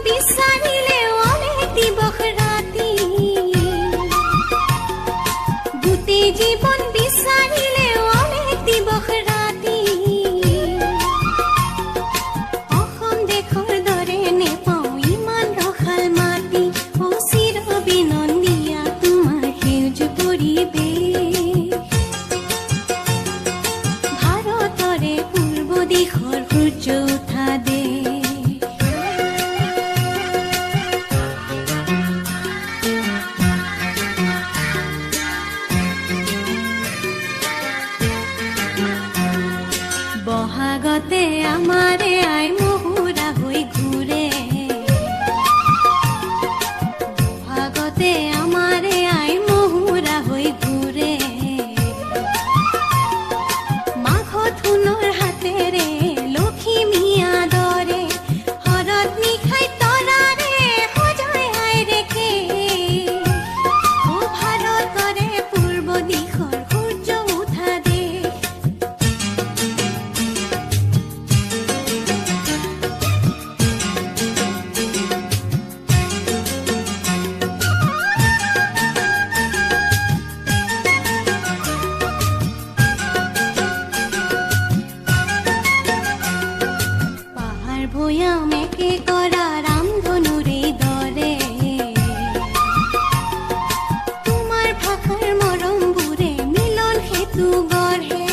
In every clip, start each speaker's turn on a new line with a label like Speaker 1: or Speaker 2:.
Speaker 1: বিচাৰিলেও অনেক দিৱস ৰাতি গোটেই জীৱন বিচাৰিলেও অনেক দিৱস ৰাতি অসম দেশৰ দৰে নেপাওঁ ইমান ৰসাল মাটি চিৰ বিনন্দীয়া তোমাৰ সেউজ পৰিৱেশ ভাৰতৰে পূৰ্ব দিশৰ সূৰ্য উঠা দেশ বহাগতে আমাৰে আই মহুৰা হৈ ঘূৰে বহাগতে আমাৰে আই মহুৰা হৈ ঘূৰে মাঘত সোণৰ হাতেৰে লখিমীয়া দৰে হৰত নিশাই তৰাৰে সজাই আই ৰেখে ও ভাৰতৰে পূৰ্ব দিশৰ সূৰ্য উঠা দেশ পাহাৰ ভৈয়াম একে কৰা ৰামধনুৰে দৰে তোমাৰ ভাষাৰ মৰমবোৰে মিলন সেতু গঢ়ে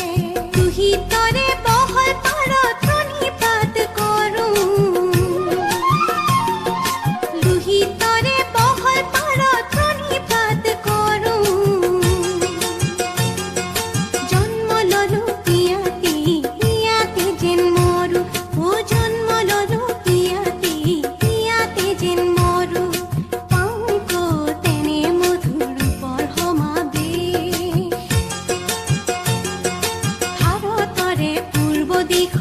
Speaker 1: দুহিতৰে বহল পাৰত প্ৰণিপাত কৰোঁ দুহিতৰে বহল পাৰত প্ৰণিপাত কৰোঁ জন্ম ললো ইয়াতে ইয়াতে যেন মৰো ও জন্ম ললো ইয়াতে যেন মৰো পাওঁ ক'ত এনে মধুৰ ৰূপৰ সমাৱেশ ভাৰতৰে পূৰ্ব দিশ